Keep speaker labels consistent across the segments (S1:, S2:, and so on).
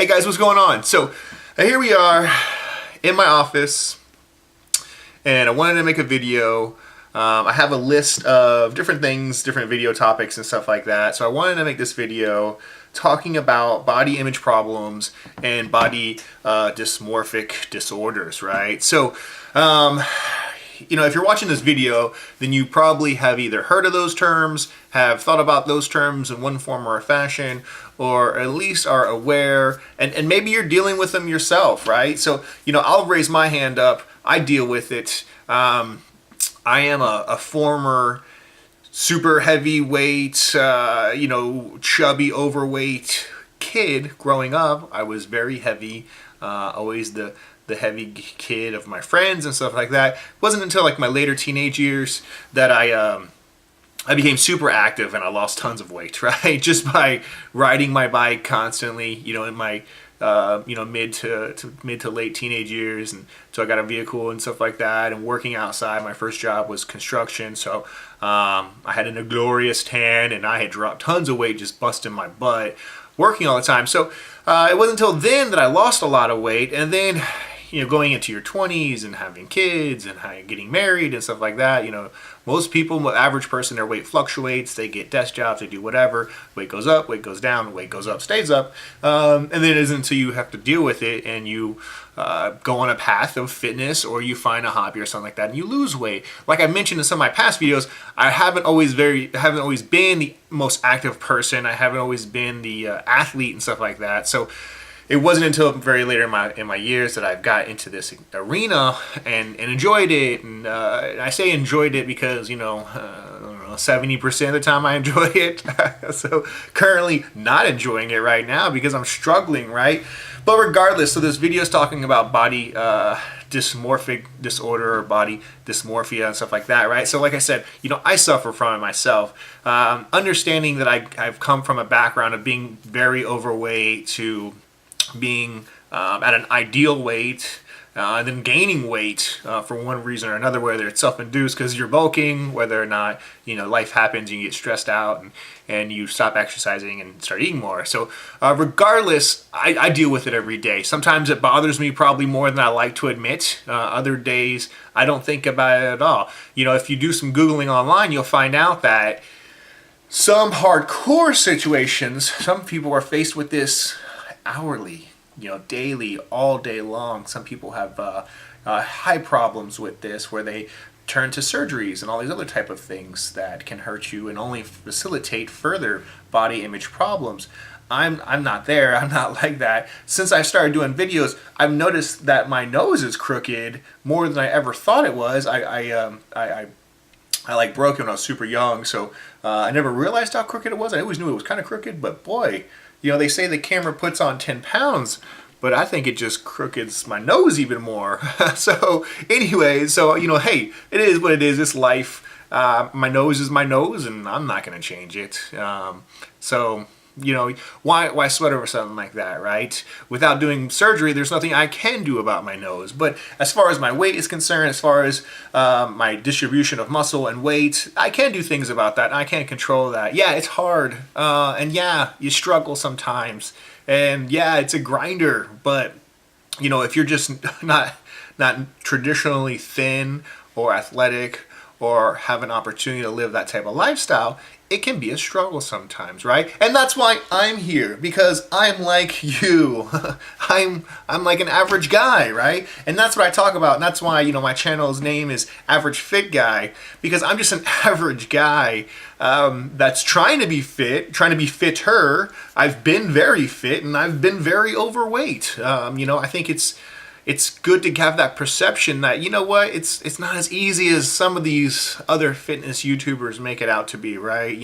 S1: Hey guys, what's going on? So here we are in my office, and I wanted to make a video. I have a list of different things, different video topics and stuff like that. So I wanted to make this video talking about body image problems and body dysmorphic disorders, right? So, if you're watching this video, then you probably have either heard of those terms, have thought about those terms in one form or a fashion, or at least are aware, and maybe you're dealing with them yourself, right? So, I'll raise my hand up. I deal with it. I am a former super heavyweight, chubby, overweight kid growing up. I was very heavy, always the heavy kid of my friends and stuff like that. It wasn't until like my later teenage years that I became super active and I lost tons of weight, right? Just by riding my bike constantly, in my mid to late teenage years, and so I got a vehicle and stuff like that, and working outside. My first job was construction, so I had an glorious tan, and I had dropped tons of weight just busting my butt working all the time. So it wasn't until then that I lost a lot of weight, and then going into your 20s and having kids and getting married and stuff like that, most people, the average person, their weight fluctuates. They get desk jobs, they do whatever. Weight goes up, weight goes down, weight goes up, stays up. And then it isn't until you have to deal with it and you go on a path of fitness, or you find a hobby or something like that and you lose weight. Like I mentioned in some of my past videos, I haven't always been the most active person. I haven't always been the athlete and stuff like that. So it wasn't until very later in my years that I've got into this arena and enjoyed it. And I say enjoyed it because, 70% of the time I enjoy it. So currently not enjoying it right now because I'm struggling, right? But regardless, so this video is talking about body dysmorphic disorder or body dysmorphia and stuff like that, right? So like I said, I suffer from it myself. Understanding that I've come from a background of being very overweight to being at an ideal weight, and then gaining weight for one reason or another, whether it's self-induced because you're bulking, whether or not life happens and you get stressed out and you stop exercising and start eating more. So regardless, I deal with it every day. Sometimes it bothers me probably more than I like to admit. Other days I don't think about it at all. If you do some Googling online, you'll find out that some hardcore situations, some people are faced with this hourly, daily, all day long. Some people have high problems with this, where they turn to surgeries and all these other type of things that can hurt you and only facilitate further body image problems. I'm not there. I'm not like that. Since I started doing videos, I've noticed that my nose is crooked more than I ever thought it was. I broke it when I was super young, so I never realized how crooked it was. I always knew it was kind of crooked, but boy, they say the camera puts on 10 pounds, but I think it just crookeds my nose even more. So anyway, hey, it is what it is. It's life. My nose is my nose, and I'm not going to change it. Why sweat over something like that, right? Without doing surgery, there's nothing I can do about my nose. But as far as my weight is concerned, as far as my distribution of muscle and weight, I can do things about that. I can't control that. Yeah, it's hard. And yeah, you struggle sometimes. And yeah, it's a grinder. But, if you're just not traditionally thin or athletic or have an opportunity to live that type of lifestyle, it can be a struggle sometimes, right? And that's why I'm here, because I'm like you. I'm like an average guy, right? And that's what I talk about. And that's why, my channel's name is Average Fit Guy, because I'm just an average guy that's trying to be fit, trying to be fitter. I've been very fit and I've been very overweight. I think it's good to have that perception that, it's not as easy as some of these other fitness YouTubers make it out to be, right?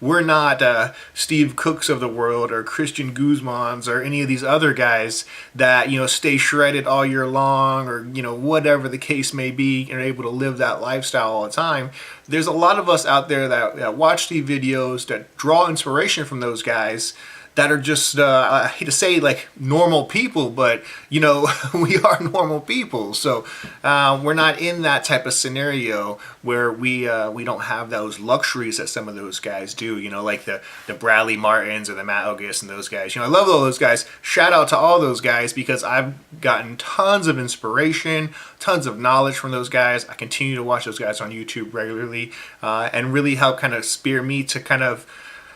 S1: We're not Steve Cooks of the world or Christian Guzmans or any of these other guys that, stay shredded all year long, or, whatever the case may be, and are able to live that lifestyle all the time. There's a lot of us out there that watch these videos, that draw inspiration from those guys, that are just, I hate to say like normal people, but you know, we are normal people. So we're not in that type of scenario where we don't have those luxuries that some of those guys do, you know, like the Bradley Martins or the Matt Ogus and those guys. You know, I love all those guys. Shout out to all those guys because I've gotten tons of inspiration, tons of knowledge from those guys. I continue to watch those guys on YouTube regularly and really help kind of spear me to kind of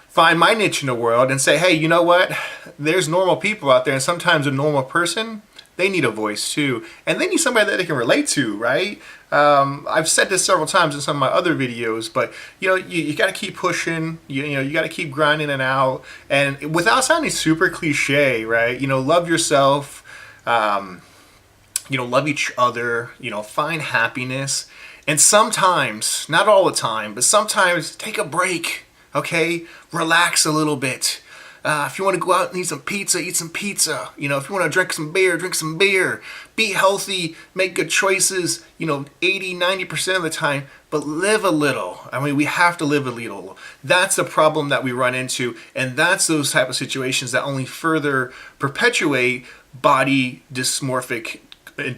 S1: find my niche in the world and say, hey, you know what? There's normal people out there, and sometimes a normal person, they need a voice too, and they need somebody that they can relate to, right? I've said this several times in some of my other videos, but you know, you got to keep pushing. You know, you got to keep grinding it out, and without sounding super cliche, right? You know, love yourself. You know, love each other. You know, find happiness, and sometimes, not all the time, but sometimes take a break. Okay, relax a little bit. If you want to go out and eat some pizza, eat some pizza. You know, if you want to drink some beer, drink some beer. Be healthy, make good choices, you know, 80-90% of the time, but live a little. I mean, we have to live a little. That's the problem that we run into, and that's those type of situations that only further perpetuate body dysmorphic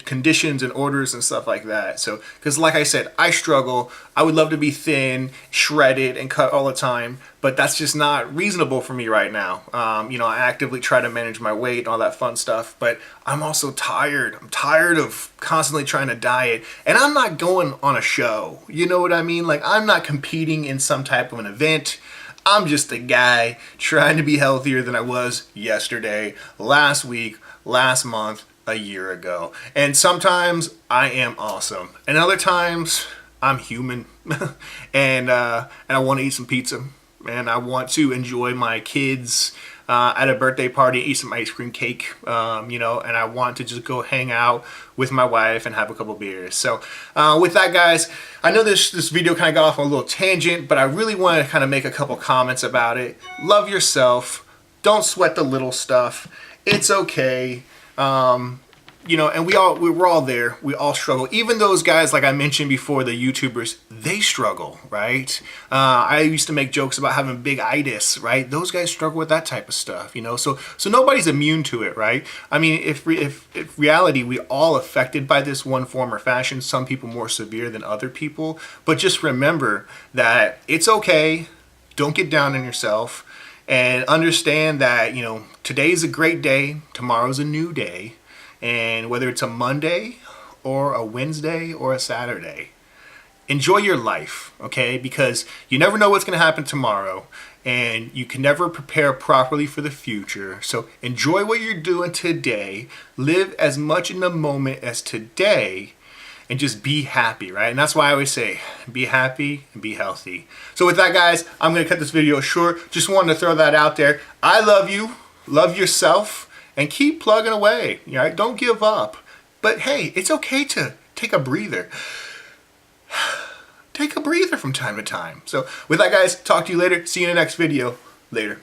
S1: conditions and orders and stuff like that. So, because like I said, I struggle. I would love to be thin, shredded, and cut all the time, but that's just not reasonable for me right now. You know, I actively try to manage my weight and all that fun stuff, but I'm also tired. I'm tired of constantly trying to diet, and I'm not going on a show. You know what I mean? Like, I'm not competing in some type of an event. I'm just a guy trying to be healthier than I was yesterday, last week, last month, a year ago. And sometimes I am awesome, and other times I'm human and I want to eat some pizza, and I want to enjoy my kids at a birthday party, eat some ice cream cake, you know, and I want to just go hang out with my wife and have a couple beers. So with that, guys, I know this video kind of got off on a little tangent, but I really want to kind of make a couple comments about it. Love yourself. Don't sweat the little stuff. It's okay. You know, and we're all there. We all struggle. Even those guys, like I mentioned before, the YouTubers, they struggle, right? I used to make jokes about having big itis, right? Those guys struggle with that type of stuff, you know? So nobody's immune to it, right? I mean, if reality, we all affected by this one form or fashion, some people more severe than other people. But just remember that it's okay. Don't get down on yourself. And understand that, you know, today's a great day. Tomorrow's a new day. And whether it's a Monday or a Wednesday or a Saturday, enjoy your life, okay? Because you never know what's going to happen tomorrow, and you can never prepare properly for the future. So enjoy what you're doing today. Live as much in the moment as today, and just be happy, right? And that's why I always say, be happy and be healthy. So with that, guys, I'm going to cut this video short. Just wanted to throw that out there. I love you. Love yourself. And keep plugging away, right? Don't give up. But hey, it's okay to take a breather. Take a breather from time to time. So with that, guys, talk to you later. See you in the next video. Later.